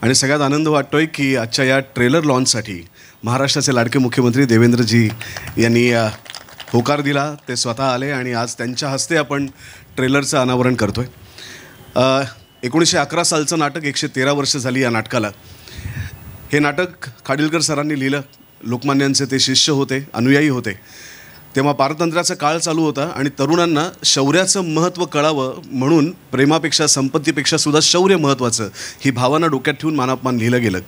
आणि सगळ्यात आनंद वाटतोय की आजच्या या ट्रेलर लॉन्चसाठी महाराष्ट्राचे लाडके मुख्यमंत्री देवेंद्रजी यांनी होकार दिला. ते स्वतः आले आणि आज त्यांच्या हस्ते आपण ट्रेलरचं अनावरण करतोय. 1911 सालचं नाटक, 113 वर्ष झाली या नाटकाला. हे नाटक खाडिलकर सरांनी लिहिलं. लोकमान्यांचे ते शिष्य होते, अनुयायी होते. तेव्हा पारतंत्र्याचा काळ चालू होता आणि तरुणांना शौर्याचं महत्त्व कळावं म्हणून प्रेमापेक्षा संपत्तीपेक्षा सुद्धा शौर्य महत्त्वाचं ही भावना डोक्यात ठेवून मानापमान लिहिलं गेलं.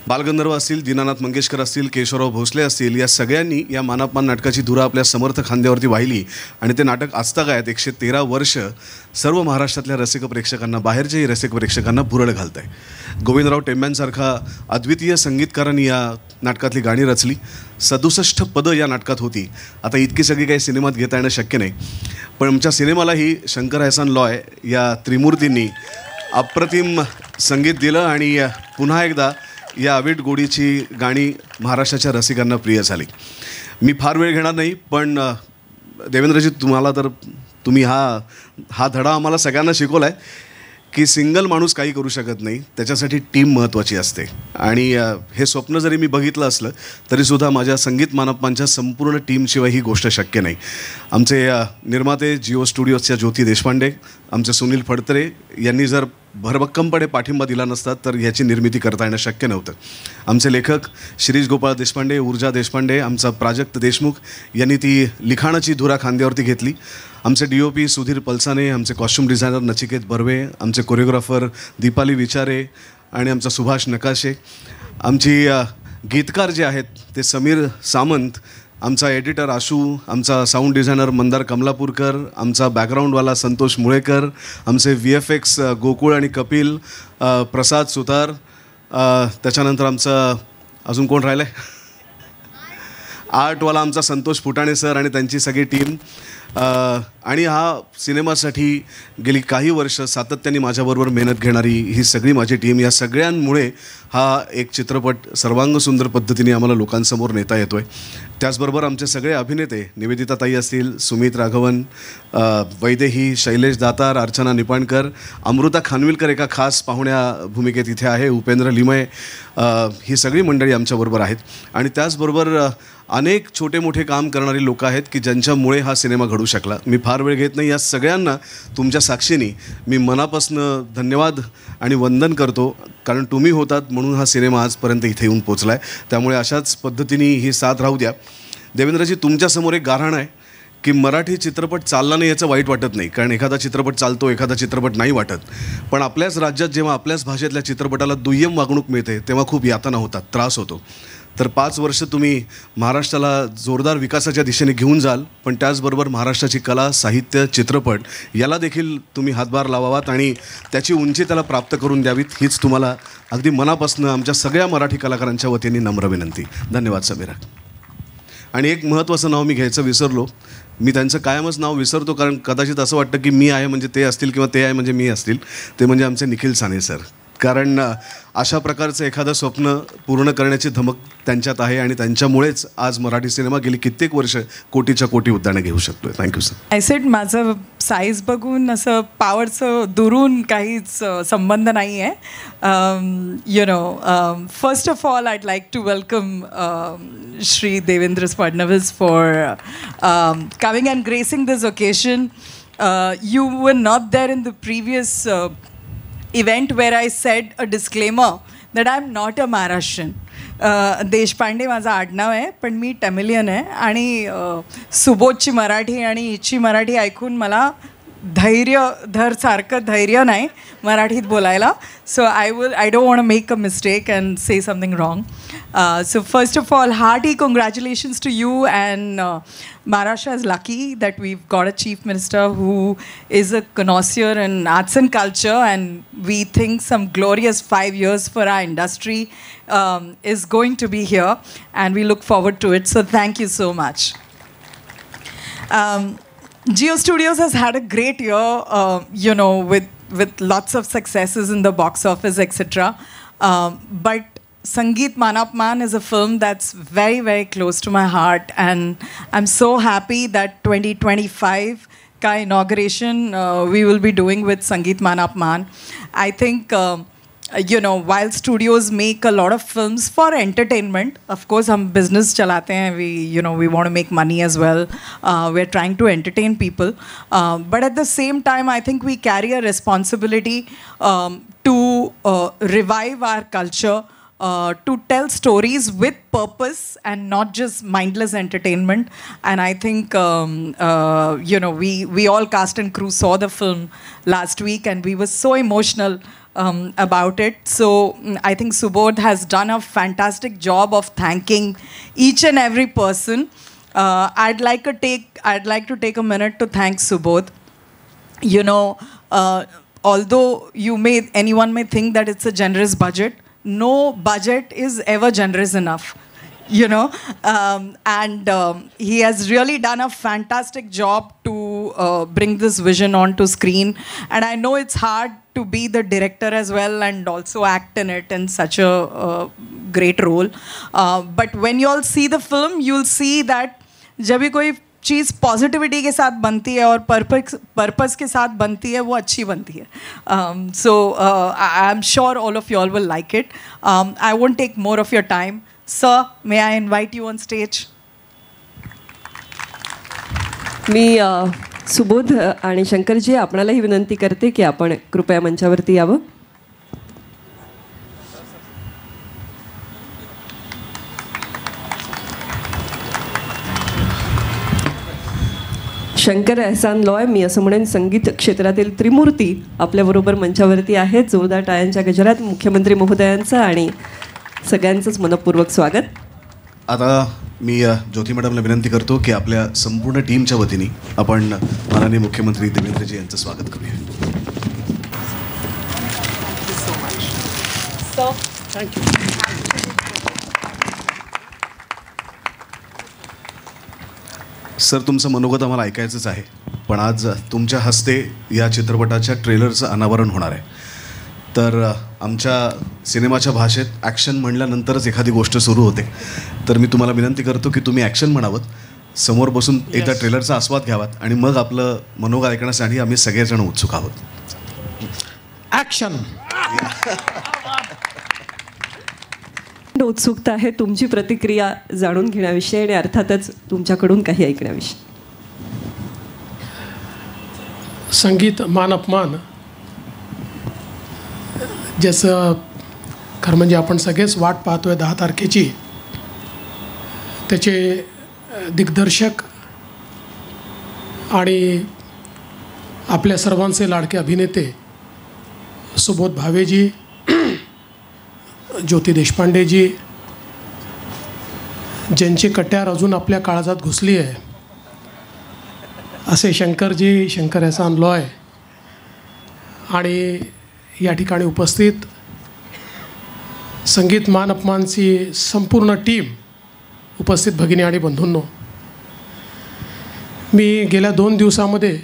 बालगंधर्व असतील, दीनानाथ मंगेशकर असतील, केशवराव भोसले असतील, या सगळ्यांनी या मानापमान नाटकाची धुरा आपल्या समर्थ खांद्यावरती वाहिली आणि ते नाटक आजतागायत 113 वर्ष सर्व महाराष्ट्रातल्या रसिक प्रेक्षकांना, बाहेरच्याही रसिक प्रेक्षकांना भुरळ घालत आहे. गोविंदराव टेंब्यांसारखा अद्वितीय संगीतकारांनी या नाटकातली गाणी रचली. 67 पदं या नाटकात होती. आता इतकी सगळी काही सिनेमात घेता येणं शक्य नाही, पण आमच्या सिनेमालाही शंकर एहसान लॉय या त्रिमूर्तींनी अप्रतिम संगीत दिलं आणि पुन्हा एकदा या अवीट गोडीची गाणी महाराष्ट्राच्या रसिकांना प्रिय झाली. मी फार वेळ घेणार नाही, पण देवेंद्रजी तुम्हाला तर तुम्ही हा धडा आम्हाला सगळ्यांना शिकवला आहे की सिंगल माणूस काही करू शकत नाही, त्याच्यासाठी टीम महत्त्वाची असते. आणि हे स्वप्न जरी मी बघितलं असलं तरीसुद्धा माझ्या संगीत मानपांच्या संपूर्ण टीमशिवाय ही गोष्ट शक्य नाही. आमचे निर्माते जिओ स्टुडिओजच्या ज्योती देशपांडे, आमचे सुनील फडतरे यांनी जर भरभक्कमपणे पाठिंबा दिला नसता तर ह्याची निर्मिती करता येणं शक्य नव्हतं. आमचे लेखक शिरीष गोपाळ देशपांडे, ऊर्जा देशपांडे, आमचा प्राजक्त देशमुख यांनी ती लिखाणाची धुरा खांद्यावरती घेतली. आमचे DOP सुधीर पलसाने, आमचे कॉस्ट्यूम डिझायनर नचिकेत बर्वे, आमचे कोरिओग्राफर दीपाली विचारे आणि आमचा सुभाष नकाशे, आमची गीतकार जे आहेत ते समीर सामंत, आमचा एडिटर आशू, आमचा साऊंड डिझायनर मंदार कमलापूरकर, आमचा बॅकग्राऊंडवाला संतोष मुळेकर, आमचे VFX गोकुळ आणि कपिल, प्रसाद सुतार, त्याच्यानंतर आमचं अजून कोण राहिलं आहे, आर्टवाला आमचा संतोष फुटाणे सर आणि त्यांची सगळी टीम. आणि हा सिनेमासाठी गेली काही वर्ष सातत्याने माझ्याबरोबर मेहनत घेणारी ही सगळी माझी टीम, या सगळ्यांमुळे हा एक चित्रपट सर्वांग सुंदर पद्धतीने आम्हाला लोकांसमोर नेता येतो आहे. त्याचबरोबर आमचे सगळे अभिनेते, निवेदिता ताई असतील, सुमित राघवन, वैदेही, शैलेश दातार, अर्चना निपाणकर, अमृता खानविलकर एका खास पाहुण्या भूमिकेत इथे आहे, उपेंद्र लिमये, ही सगळी मंडळी आमच्याबरोबर आहेत. आणि त्याचबरोबर अनेक छोटे मोठे काम करणारी लोक आहेत की ज्यांच्यामुळे हा सिनेमा घडू शकला. मी फार वेळ घेत नाही. या सगळ्यांना तुमच्या साक्षीने मी मनापासून धन्यवाद आणि वंदन करतो, कारण तुम्ही होतात म्हणून हा सिनेमा आजपर्यंत इथे येऊन पोचला आहे. त्यामुळे अशाच पद्धतीने ही साथ राहू द्या. देवेंद्रजी, तुमच्यासमोर एक गाऱ्हाण आहे की मराठी चित्रपट चालला नाही याचं वाईट वाटत नाही, कारण एखादा चित्रपट चालतो, एखादा चित्रपट नाही वाटत. पण आपल्याच राज्यात जेव्हा आपल्याच भाषेतल्या चित्रपटाला दुय्यम वागणूक मिळते तेव्हा खूप यातना होतात, त्रास होतो. तर 5 वर्ष तुम्ही महाराष्ट्राला जोरदार विकासाच्या दिशेने घेऊन जाल, पण त्याचबरोबर महाराष्ट्राची कला, साहित्य, चित्रपट याला देखील तुम्ही हातभार लावावात आणि त्याची उंची त्याला प्राप्त करून द्यावीत, हीच तुम्हाला अगदी मनापासून आमच्या सगळ्या मराठी कलाकारांच्या वतीने नम्र विनंती. धन्यवाद समीरा. आणि एक महत्त्वाचं नाव मी घ्यायचं विसरलो. मी त्यांचं कायमच नाव विसरतो, कारण कदाचित असं वाटतं की मी आहे म्हणजे ते असतील किंवा ते आहे म्हणजे मी असतील. ते म्हणजे आमचे निखिल साने सर. कारण अशा प्रकारचं एखादं स्वप्न पूर्ण करण्याची धमक त्यांच्यात आहे आणि त्यांच्यामुळेच आज मराठी सिनेमा गेली कित्येक वर्ष कोटीच्या कोटी उद्यानं घेऊ शकतोय. Thank you sir. आय सेड माझं साईज बघून असं पॉवरचं दुरून काहीच संबंध नाही आहे. You know, first of all I'd like to welcome Shri Devendra Fadnavis for coming and gracing this occasion. You were not there in the previous event where I said a disclaimer that I am not a Maharashtrian. Deshpande माझं आडनाव आहे, पण मी टॅमिलियन आहे आणि सुबोधची मराठी आणि हिची मराठी ऐकून मला सारखं धैर्य नाही मराठीत बोलायला. So I don't want to make a mistake and say something wrong. So first of all, hearty congratulations to you, and Maharashtra is lucky that we've got a chief minister who is a connoisseur in arts and culture, and we think some glorious 5 years for our industry is going to be here, and we look forward to it. So thank you so much. Geo Studios has had a great year, you know, with lots of successes in the box office, etc. But Sangeet Manapman is a film that's very, very close to my heart, and I'm so happy that 2025 ka inauguration we will be doing with Sangeet Manapman. I think while studios make a lot of films for entertainment, of course हम business चलाते हैं, we want to make money as well, we're trying to entertain people, but at the same time I think we carry a responsibility to revive our culture, to tell stories with purpose and not just mindless entertainment. And I think we all cast and crew saw the film last week and we were so emotional about it. So I think Subodh has done a fantastic job of thanking each and every person. I'd like to take a minute to thank Subodh. Although anyone may think that it's a generous budget, no budget is ever generous enough, and he has really done a fantastic job to bring this vision onto screen. And I know it's hard to be the director as well and also act in it in such a great role, but when you all see the film, you'll see that जब भी कोई चीज़ positivity के साथ बनती है और purpose के साथ बनती है, वो अच्छी बनती है. So I am sure all of you all will like it. I won't take more of your time. Sir, may I invite you on stage? मी सुबोध आणि शंकरजी आपणालाही विनंती करते की आपण कृपया मंचावरती यावं. शंकर एहसान लॉय, मी असं म्हणेन संगीत क्षेत्रातील त्रिमूर्ती आपल्याबरोबर मंचावरती आहेत. जोरदार टाळ्यांच्या गजरात मुख्यमंत्री महोदयांचं आणि सगळ्यांचंच मनपूर्वक स्वागत. आता मी ज्योती मॅडमला विनंती करतो की आपल्या संपूर्ण टीमच्या वतीने आपण माननीय मुख्यमंत्री देवेंद्रजी यांचं स्वागत करूया. थँक्यू. सर, तुमचं मनोगत आम्हाला ऐकायचंच आहे, पण आज तुमच्या हस्ते या चित्रपटाच्या ट्रेलरचं अनावरण होणार आहे. तर आमच्या सिनेमाच्या भाषेत ॲक्शन म्हणल्यानंतरच एखादी गोष्ट सुरू होते, तर मी तुम्हाला विनंती करतो की तुम्ही ॲक्शन म्हणावं, समोर बसून एकदा ट्रेलरचा आस्वाद घ्यावात आणि मग आपलं मनोगत ऐकण्यासाठी आम्ही सगळेजण उत्सुक आहोत. ॲक्शन. उत्सुकता आहे तुमची प्रतिक्रिया जाणून घेण्याविषयी आणि अर्थातच तुमच्याकडून काही ऐकण्याविषयी. संगीत मान अपमान, ज्याचं खरं म्हणजे आपण सगळेच वाट पाहतोय 10 तारखेची. त्याचे दिग्दर्शक आणि आपल्या सर्वांचे लाडके अभिनेते सुबोध भावेजी, ज्योती देशपांडेजी, ज्यांची कट्यार अजून आपल्या काळजात घुसली आहे, असे शंकरजी, शंकर एहसान लॉय आणि या ठिकाणी उपस्थित संगीत मान अपमानची संपूर्ण टीम, उपस्थित भगिनी आणि बंधूंनो, मी गेल्या 2 दिवसामध्ये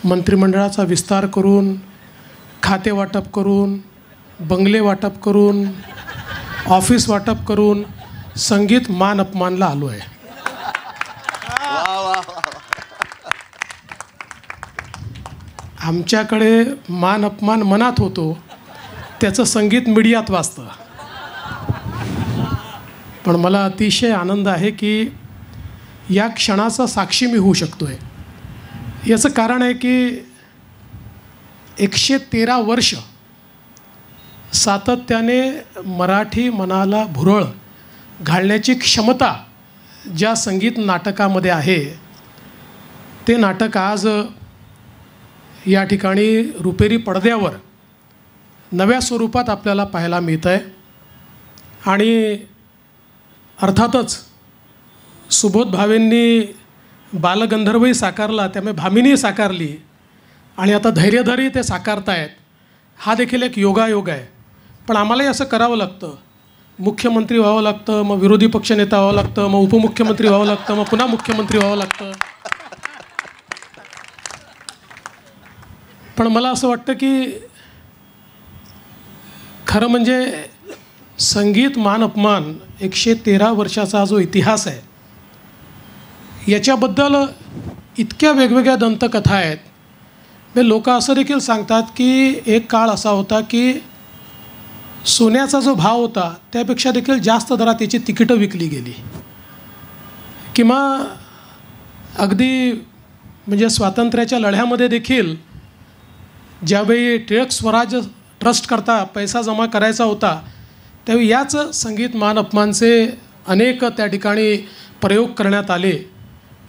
मंत्रिमंडळाचा विस्तार करून, खाते वाटप करून, बंगले वाटप करून, ऑफिस वाटप करून संगीत मान अपमानला आलो आहे. आमच्याकडे मान अपमान मनात होतो, त्याचं संगीत मीडियात वाजतं. पण मला अतिशय आनंद आहे की या क्षणाचा साक्षी मी होऊ शकतोय. याचं कारण आहे की 113 वर्ष सातत्याने मराठी मनाला भुरळ घालण्याची क्षमता ज्या संगीत नाटकामध्ये आहे, ते नाटक आज या ठिकाणी रुपेरी पडद्यावर नव्या स्वरूपात आपल्याला पाहायला मिळतं आहे. आणि अर्थातच सुबोध भावेंनी बालगंधर्वही साकारला, त्यामुळे भामिनी साकारली आणि आता धैर्यधरी ते साकारतायत. हा देखील एक योगायोग आहे. पण आम्हालाही असं करावं लागतं. मुख्यमंत्री व्हावं लागतं, मग विरोधी पक्षनेता व्हावं लागतं, मग उपमुख्यमंत्री व्हावं लागतं, मग पुन्हा मुख्यमंत्री व्हावं लागतं. पण मला असं वाटतं की खरं म्हणजे संगीत मान अपमान 113 वर्षाचा जो इतिहास आहे, याच्याबद्दल इतक्या वेगवेगळ्या दंतकथा आहेत. लोक असं देखील सांगतात की एक काळ असा होता की सोन्याचा जो भाव होता त्यापेक्षा देखील जास्त दरात त्याची तिकीटं विकली गेली. किंवा अगदी म्हणजे स्वातंत्र्याच्या लढ्यामध्ये देखील ज्यावेळी टिळक स्वराज ट्रस्टकरता पैसा जमा करायचा होता त्यावेळी याच संगीत मान अपमानचे अनेक त्या ठिकाणी प्रयोग करण्यात आले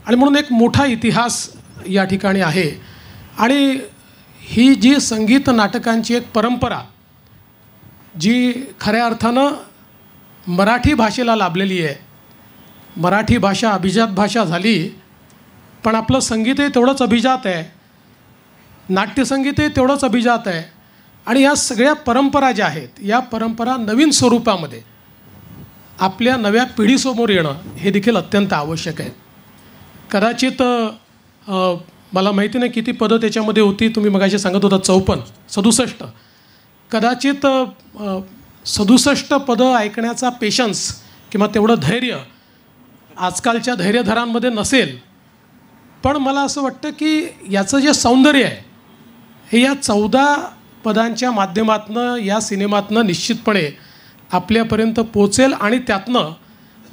आणि म्हणून एक मोठा इतिहास या ठिकाणी आहे. आणि ही जी संगीत नाटकांची एक परंपरा जी खऱ्या अर्थानं मराठी भाषेला लाभलेली आहे. मराठी भाषा अभिजात भाषा झाली, पण आपलं संगीतही तेवढंच अभिजात आहे, नाट्यसंगीतही तेवढंच अभिजात आहे. आणि या सगळ्या परंपरा ज्या आहेत या परंपरा नवीन स्वरूपामध्ये आपल्या नव्या पिढीसमोर येणं हे देखील अत्यंत आवश्यक आहे. कदाचित मला माहिती नाही किती पदं त्याच्यामध्ये होती, तुम्ही मगाशी सांगत होता 67. कदाचित 67 पदं ऐकण्याचा पेशन्स किंवा तेवढं धैर्य आजकालच्या धैर्यधरांमध्ये नसेल. पण मला असं वाटतं की याचं जे सौंदर्य आहे हे या 14 पदांच्या माध्यमातनं या सिनेमातनं निश्चितपणे आपल्यापर्यंत पोचेल आणि त्यातनं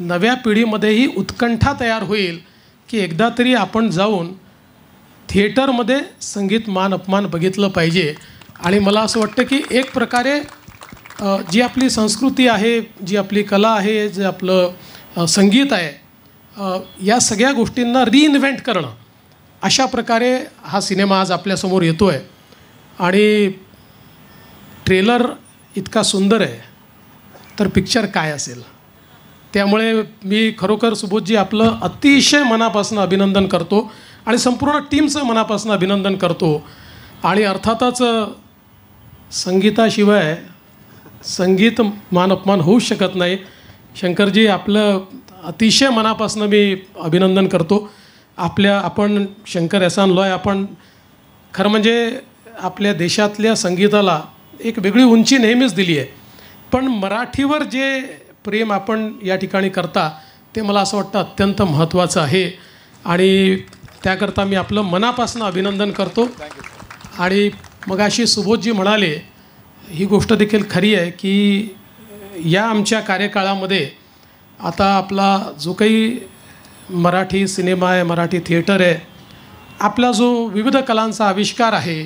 नव्या पिढीमध्येही उत्कंठा तयार होईल की एकदा तरी आपण जाऊन थिएटरमध्ये संगीत मान अपमान बघितलं पाहिजे. आणि मला असं वाटतं की एक प्रकारे जी आपली संस्कृती आहे, जी आपली कला आहे, जे आपलं संगीत आहे, या सगळ्या गोष्टींना रिइन्व्हेंट करणं अशा प्रकारे हा सिनेमा आज आपल्यासमोर येतो आहे. आणि ट्रेलर इतका सुंदर आहे तर पिक्चर काय असेल. त्यामुळे मी खरोखर सुबोधजी आपलं अतिशय मनापासून अभिनंदन करतो आणि संपूर्ण टीमचं मनापासून अभिनंदन करतो. आणि अर्थातच संगीताशिवाय संगीत मान अपमान होऊच शकत नाही. शंकरजी आपलं अतिशय मनापासून मी अभिनंदन करतो. आपण शंकर एहसान लॉय आपण खरं म्हणजे आपल्या देशातल्या संगीताला एक वेगळी उंची नेहमीच दिली आहे. पण मराठीवर जे प्रेम आपण या ठिकाणी करता ते मला असं वाटतं अत्यंत महत्त्वाचं आहे. आणि त्याकरता मी आपलं मनापासून अभिनंदन करतो. आणि मगाशी सुबोधजी म्हणाले ही गोष्ट देखील खरी आहे की या आमच्या कार्यकाळामध्ये आता आपला जो काही मराठी सिनेमा आहे, मराठी थिएटर आहे, आपला जो विविध कलांचा आविष्कार आहे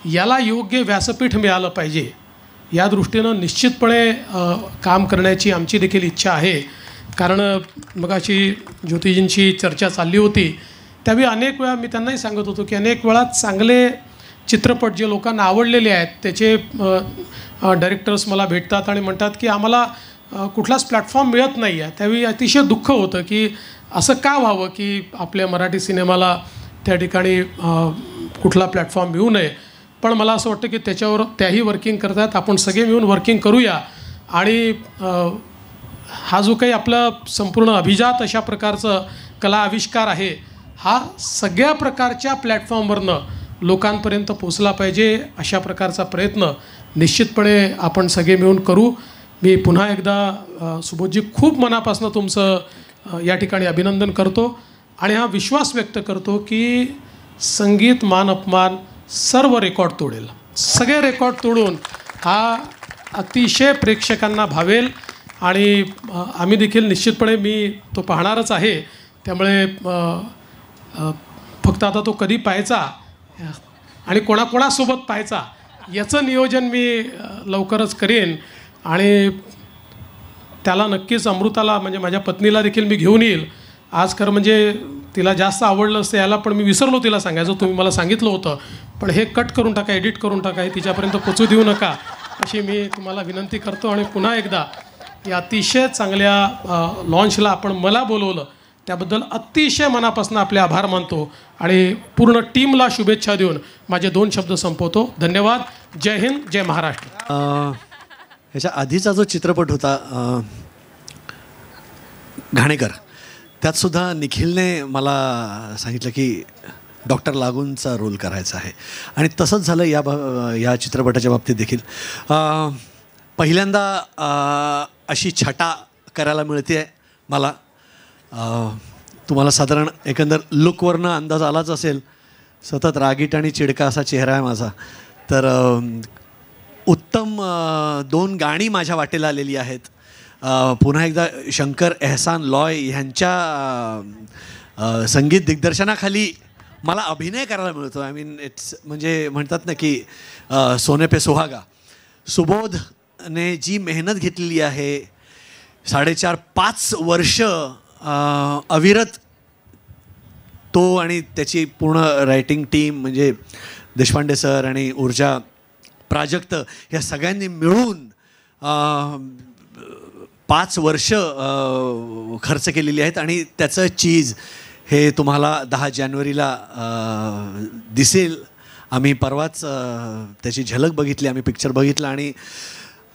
याला योग्य व्यासपीठ मिळालं पाहिजे या दृष्टीनं निश्चितपणे काम करण्याची आमची देखील इच्छा आहे. कारण मगाशी ज्योतिजींची चर्चा चालली होती त्यावेळी अनेक वेळा मी त्यांनाही सांगत होतो की अनेक वेळा चांगले चित्रपट जे लोकांना आवडलेले आहेत त्याचे डायरेक्टर्स मला भेटतात आणि म्हणतात की आम्हाला कुठलाच प्लॅटफॉर्म मिळत नाही आहे. त्यावेळी अतिशय दुःख होतं की असं का व्हावं की आपल्या मराठी सिनेमाला त्या ठिकाणी कुठला प्लॅटफॉर्म मिळू नये. पण मला असं वाटतं की त्याच्यावर त्याही वर्किंग करतात. आपण सगळे मिळून वर्किंग करूया. आणि हा जो काही आपला संपूर्ण अभिजात अशा प्रकारचं कला आविष्कार आहे हा सगळ्या प्रकारच्या प्लॅटफॉर्मवरनं लोकांपर्यंत पोचला पाहिजे अशा प्रकारचा प्रयत्न निश्चितपणे आपण सगळे मिळून करू. मी पुन्हा एकदा सुबोधजी खूप मनापासून तुमचं या ठिकाणी अभिनंदन करतो आणि हा विश्वास व्यक्त करतो की संगीत मान अपमान सर्व रेकॉर्ड तोडेल. सगळे रेकॉर्ड तोडून हा अतिशय प्रेक्षकांना भावेल. आणि आम्ही देखील निश्चितपणे मी तो पाहणारच आहे. त्यामुळे फक्त आता तो कधी पाहायचा आणि कोणाकोणासोबत पाहायचा याचं नियोजन मी लवकरच करेन. आणि त्याला नक्कीच अमृताला म्हणजे माझ्या पत्नीला देखील मी घेऊन येईल. आज खरं म्हणजे तिला जास्त आवडलं असतं याला, पण मी विसरलो तिला सांगायचं. तुम्ही मला सांगितलं होतं, पण हे कट करून टाका, एडिट करून टाका, हे तिच्यापर्यंत पोचू देऊ नका अशी मी तुम्हाला विनंती करतो. आणि पुन्हा एकदा या अतिशय चांगल्या लॉन्चला आपण मला बोलवलं त्याबद्दल अतिशय मनापासून आपले आभार मानतो आणि पूर्ण टीमला शुभेच्छा देऊन माझे 2 शब्द संपवतो. धन्यवाद. जय हिंद, जय महाराष्ट्र. ह्याच्या आधीचा जो चित्रपट होता घाणेकर, त्यातसुद्धा निखिलने मला सांगितलं की डॉक्टर लागूंचा रोल करायचा आहे. आणि तसंच झालं या चित्रपटाच्या बाबतीत देखील. पहिल्यांदा अशी छटा करायला मिळते आहे मला. तुम्हाला साधारण एकंदर लुकवरनं अंदाज आलाच असेल. सतत रागीट आणि चिडका असा चेहरा आहे माझा. तर उत्तम 2 गाणी माझ्या वाटेला आलेली आहेत. पुन्हा एकदा शंकर एहसान लॉय ह्यांच्या संगीत दिग्दर्शनाखाली मला अभिनय करायला मिळतो. आय मीन इट्स म्हणजे म्हणतात ना की सोने पे सुहागा. सुबोधने जी मेहनत घेतलेली आहे 4.5-5 वर्ष अविरत, तो आणि त्याची पूर्ण रायटिंग टीम म्हणजे देशपांडे सर आणि ऊर्जा प्राजक्त ह्या सगळ्यांनी मिळून 5 वर्ष खर्च केलेली आहेत आणि त्याचं चीज हे तुम्हाला 10 जानेवारीला दिसेल. आम्ही परवाच त्याची झलक बघितली, आम्ही पिक्चर बघितला आणि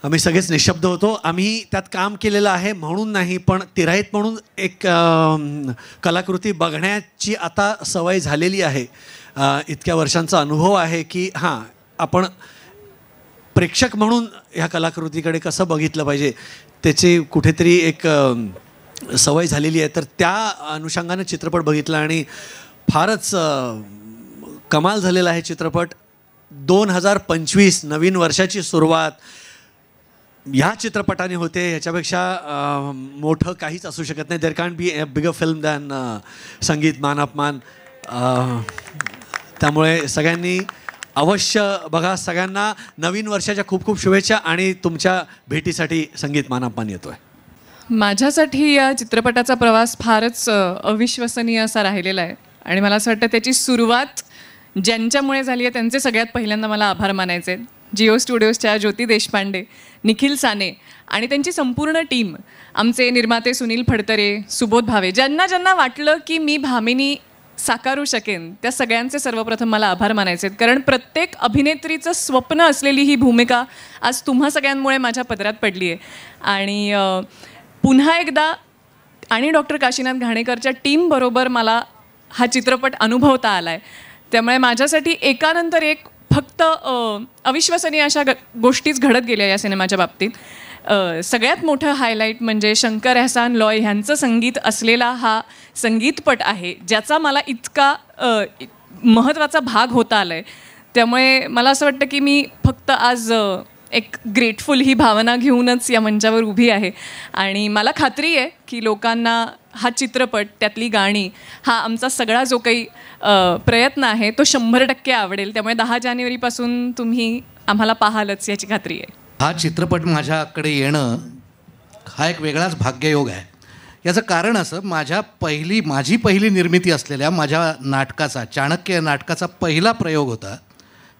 आम्ही सगळेच निशब्द होतो. आम्ही त्यात काम केलेलं आहे म्हणून नाही, पण तिराईत म्हणून एक कलाकृती बघण्याची आता सवय झालेली आहे. इतक्या वर्षांचा अनुभव आहे की हां, आपण प्रेक्षक म्हणून ह्या कलाकृतीकडे कसं बघितलं पाहिजे त्याची कुठेतरी एक सवय झालेली आहे. तर त्या अनुषंगानं चित्रपट बघितला आणि फारच कमाल झालेला आहे चित्रपट. 2025 नवीन वर्षाची सुरुवात ह्या चित्रपटाने होते. ह्याच्यापेक्षा मोठं काहीच असू शकत नाही. There can't be a bigger film than Sangeet Maan अपमान. त्यामुळे सगळ्यांनी अवश्य बघा. सगळ्यांना नवीन वर्षाच्या खूप खूप शुभेच्छा आणि तुमच्या भेटीसाठी संगीत मान अपमान येतो आहे. माझ्यासाठी या चित्रपटाचा प्रवास फारच अविश्वसनीय असा राहिलेला आहे आणि मला असं वाटतं त्याची सुरुवात ज्यांच्यामुळे झाली आहे त्यांचे सगळ्यात पहिल्यांदा मला आभार मानायचे आहेत. जिओ स्टुडिओजच्या ज्योती देशपांडे, निखिल साने आणि त्यांची संपूर्ण टीम, आमचे निर्माते सुनील फडतरे, सुबोध भावे, ज्यांना ज्यांना वाटलं की मी भामिनी साकारू शकेन त्या सगळ्यांचे सर्वप्रथम मला आभार मानायचे आहेत. कारण प्रत्येक अभिनेत्रीचं स्वप्न असलेली ही भूमिका आज तुम्हा सगळ्यांमुळे माझ्या पदरात पडली आहे. आणि पुन्हा एकदा आणि डॉक्टर काशीनाथ घाणेकरच्या टीमबरोबर मला हा चित्रपट अनुभवता आला आहे. त्यामुळे माझ्यासाठी एकानंतर एक फक्त अविश्वसनीय अशा गोष्टीच घडत गेल्या या सिनेमाच्या बाबतीत. सगळ्यात मोठं हायलाईट म्हणजे शंकर एहसान लॉय ह्यांचं संगीत असलेला हा संगीतपट आहे, ज्याचा मला इतका महत्त्वाचा भाग होता आला आहे. त्यामुळे मला असं वाटतं की मी फक्त आज एक ग्रेटफुल ही भावना घेऊनच या मंचावर उभी आहे. आणि मला खात्री आहे की लोकांना हा चित्रपट, त्यातली गाणी, हा आमचा सगळा जो काही प्रयत्न आहे तो 100% आवडेल. त्यामुळे 10 जानेवारीपासून तुम्ही आम्हाला पाहालच याची खात्री आहे. हा चित्रपट माझ्याकडे येणं हा एक वेगळाच भाग्ययोग आहे. याचं कारण असं, माझी पहिली निर्मिती असलेल्या माझ्या नाटकाचा, चाणक्य नाटकाचा पहिला प्रयोग होता.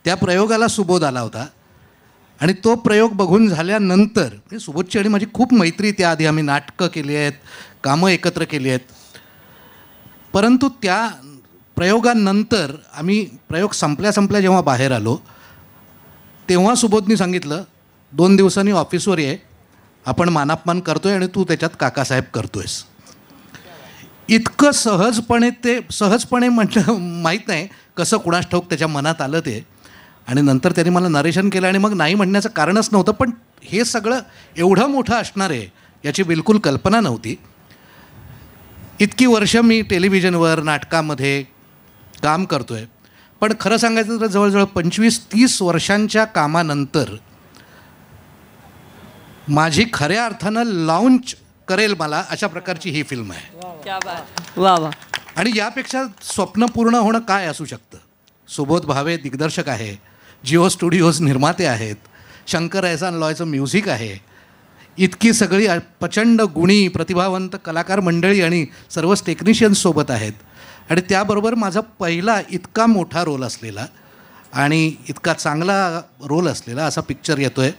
त्या प्रयोगाला सुबोध आला होता आणि तो प्रयोग बघून झाल्यानंतर सुबोधची आणि माझी खूप मैत्री, त्याआधी आम्ही नाटकं केली आहेत, कामं एकत्र केली आहेत. परंतु त्या प्रयोगानंतर आम्ही प्रयोग संपल्या जेव्हा बाहेर आलो तेव्हा सुबोधनी सांगितलं, 2 दिवसांनी ऑफिसवर ये, आपण मानापमान करतो आहे आणि तू त्याच्यात काकासाहेब करतो आहेस. इतकं सहजपणे म्हटलं, माहीत नाही कसं कुणास ठाऊक त्याच्या मनात आलं ते. आणि नंतर त्यांनी मला नरेशन केलं आणि मग नाही म्हणण्याचं कारणच नव्हतं. पण हे सगळं एवढं मोठं असणार आहे याची बिलकुल कल्पना नव्हती. इतकी वर्ष मी टेलिव्हिजनवर, नाटकामध्ये काम करतो आहे, पण खरं सांगायचं तर जवळजवळ 25-30 वर्षांच्या कामानंतर माझी खऱ्या अर्थानं लॉन्च करेल मला अशा प्रकारची ही फिल्म आहे. वा वा. आणि यापेक्षा स्वप्न पूर्ण होणं काय असू शकतं. सुबोध भावे दिग्दर्शक आहे, जिओ स्टुडिओज निर्माते आहेत, शंकर एहसान लॉयचं म्युझिक आहे, इतकी सगळी प्रचंड गुणी प्रतिभावंत कलाकार मंडळी आणि सर्वच टेक्निशियन्स सोबत आहेत. आणि त्याबरोबर माझा पहिला इतका मोठा रोल असलेला आणि इतका चांगला रोल असलेला असा पिक्चर येतो आहे,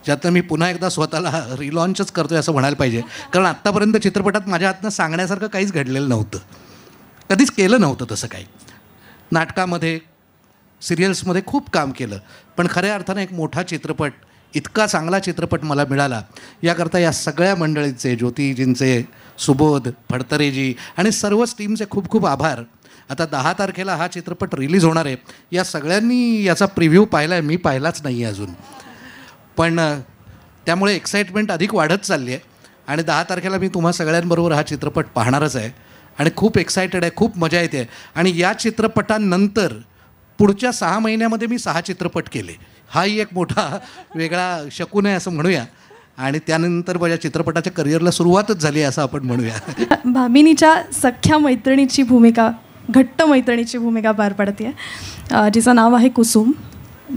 ज्यातनं मी पुन्हा एकदा स्वतःला रिलॉन्चच करतो आहे असं म्हणायला पाहिजे. कारण आत्तापर्यंत चित्रपटात माझ्या हातनं सांगण्यासारखं काहीच घडलेलं नव्हतं, कधीच केलं नव्हतं तसं काही. नाटकामध्ये, सिरियल्समध्ये खूप काम केलं, पण खऱ्या अर्थानं एक मोठा चित्रपट, इतका चांगला चित्रपट मला मिळाला याकरता या सगळ्या मंडळींचे, ज्योतीजींचे, सुबोध, फडतरेजी आणि सर्वच टीमचे खूप खूप आभार. आता 10 तारखेला हा चित्रपट रिलीज होणार आहे. या सगळ्यांनी याचा प्रिव्ह्यू पाहिला आहे, मी पाहिलाच नाही आहे अजून, पण त्यामुळे एक्साइटमेंट अधिक वाढत चालली आहे. आणि 10 तारखेला मी तुम्हा सगळ्यांबरोबर हा चित्रपट पाहणारच आहे आणि खूप एक्सायटेड आहे, खूप मजा येते. आणि या चित्रपटानंतर पुढच्या 6 महिन्यामध्ये मी 6 चित्रपट केले. हाही एक मोठा वेगळा शकून आहे असं म्हणूया. आणि त्यानंतर माझ्या चित्रपटाच्या करिअरला सुरुवातच झाली असं आपण म्हणूया. भामिनीच्या सख्या मैत्रिणीची भूमिका, घट्ट मैत्रिणीची भूमिका पार पडते, जिचं नाव आहे कुसुम,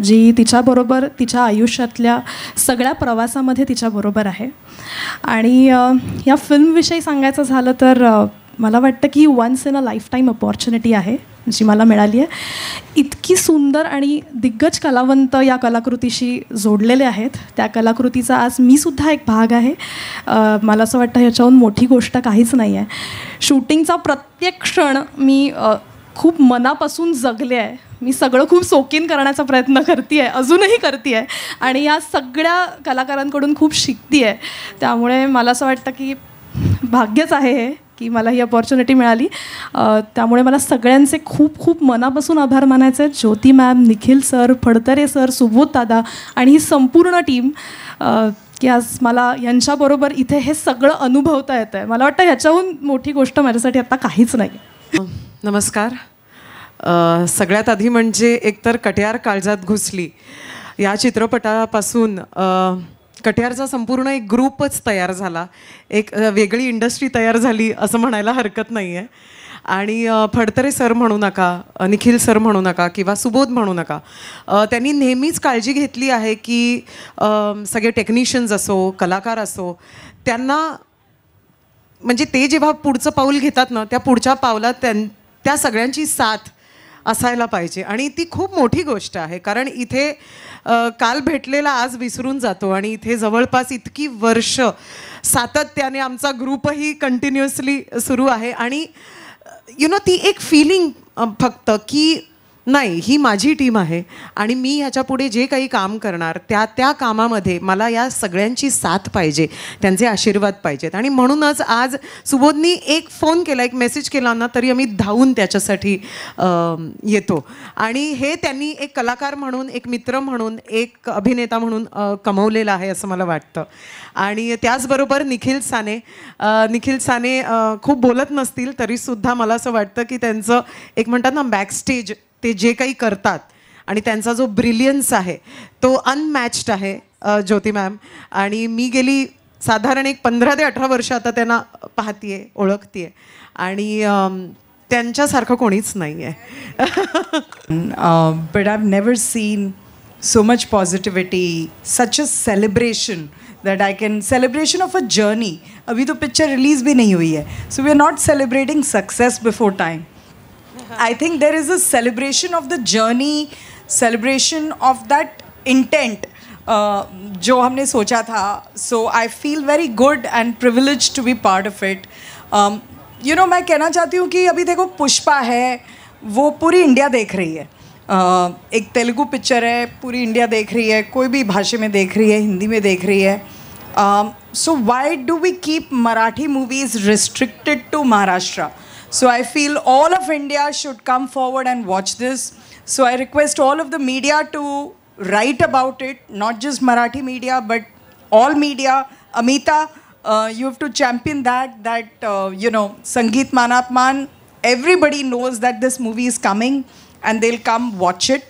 जी तिच्याबरोबर तिच्या आयुष्यातल्या सगळ्या प्रवासामध्ये तिच्याबरोबर आहे. आणि या फिल्मविषयी सांगायचं झालं तर मला वाटतं की once in a life time opportunity आहे जी मला मिळाली आहे. इतकी सुंदर आणि दिग्गज कलावंत या कलाकृतीशी जोडलेले आहेत. त्या कलाकृतीचा आज मी सुद्धा एक भाग आहे. मला असं वाटतं ह्याच्याहून मोठी गोष्ट काहीच नाही आहे. शूटिंगचा प्रत्येक क्षण मी खूप मनापासून जगले आहे. मी सगळं खूप सोकीन करण्याचा प्रयत्न करते आहे, अजूनही करते आहे, आणि या सगळ्या कलाकारांकडून खूप शिकते आहे. त्यामुळे मला असं वाटतं की भाग्यच आहे हे की मला ही अपॉर्च्युनिटी मिळाली. त्यामुळे मला सगळ्यांचे खूप खूप मनापासून आभार मानायचे आहेत. Jyoti ma'am, Nikhil sir, Phadtare sir, Subodh दादा आणि ही संपूर्ण टीम, की आज मला यांच्याबरोबर इथे हे सगळं अनुभवता येतं आहे. मला वाटतं ह्याच्याहून मोठी गोष्ट माझ्यासाठी आता काहीच नाही. नमस्कार. सगळ्यात आधी म्हणजे एकतर कट्यार काळजात घुसली या चित्रपटापासून कट्यारचा संपूर्ण एक ग्रुपच तयार झाला, एक वेगळी इंडस्ट्री तयार झाली असं म्हणायला हरकत नाही आहे. आणि फडतरे सर म्हणू नका, निखिल सर म्हणू नका किंवा सुबोध म्हणू नका, त्यांनी नेहमीच काळजी घेतली आहे की सगळे टेक्निशियन्स असो, कलाकार असो, त्यांना म्हणजे ते जेव्हा पुढचं पाऊल घेतात ना, त्या पुढच्या पावलात त्या सगळ्यांची साथ असायला पाहिजे. आणि ती खूप मोठी गोष्ट आहे, कारण इथे काल भेटलेला आज विसरून जातो आणि इथे जवळपास इतकी वर्ष सातत्याने आमचा ग्रुपही कंटिन्युअसली सुरू आहे. आणि ती एक फिलिंग फक्त की नाही, ही माझी टीम आहे आणि मी ह्याच्यापुढे जे काही काम करणार त्या कामामध्ये मला या सगळ्यांची साथ पाहिजे, त्यांचे आशीर्वाद पाहिजेत. आणि म्हणूनच आज सुबोधनी एक फोन केला, एक मेसेज केला ना, तरी आम्ही धावून त्याच्यासाठी येतो. आणि हे त्यांनी एक कलाकार म्हणून, एक मित्र म्हणून, एक अभिनेता म्हणून कमवलेलं आहे असं मला वाटतं. आणि त्याचबरोबर निखिल साने खूप बोलत नसतील तरीसुद्धा मला असं वाटतं की त्यांचं एक म्हणतात ना बॅकस्टेज, ते जे काही करतात आणि त्यांचा जो ब्रिलियन्स आहे तो अनमॅच्ड आहे. ज्योती मॅम आणि मी गेली साधारण एक 15 ते 18 वर्ष आता त्यांना पाहतीये, ओळखतीये, आणि त्यांच्यासारखं कोणीच नाही आहे. But I have never seen so much positivity, such a celebration that I can, celebration of a journey. अभी तो picture release भी नहीं हुई है, so we are not celebrating success before time. I think there is a celebration of the journey, celebration of that intent जो हमने सोचा था. So I feel very good and privileged to be part of it. मैं कहना चाहती हूँ कि अभी देखो पुष्पा है, वो पूरी इंडिया देख रही है. एक तेलुगु पिक्चर है, पूरी इंडिया देख रही है, कोई भी भाषा में देख रही है, हिंदी में देख रही है. So why do we keep Marathi movies restricted to Maharashtra? So I feel all of India should come forward and watch this. So I request all of the media to write about it, not just Marathi media, but all media. Amita, you have to champion that Sangeet Manapman, everybody knows that this movie is coming and they'll come watch it.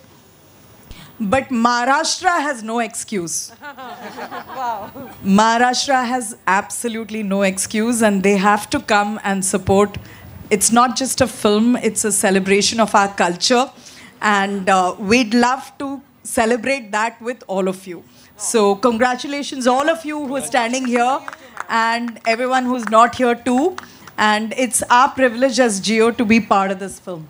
But Maharashtra has no excuse. Wow. Maharashtra has absolutely no excuse and they have to come and support. It's not just a film, it's a celebration of our culture, and we'd love to celebrate that with all of you. So congratulations all of you who are standing here and everyone who's not here too, and it's our privilege as Jio to be part of this film.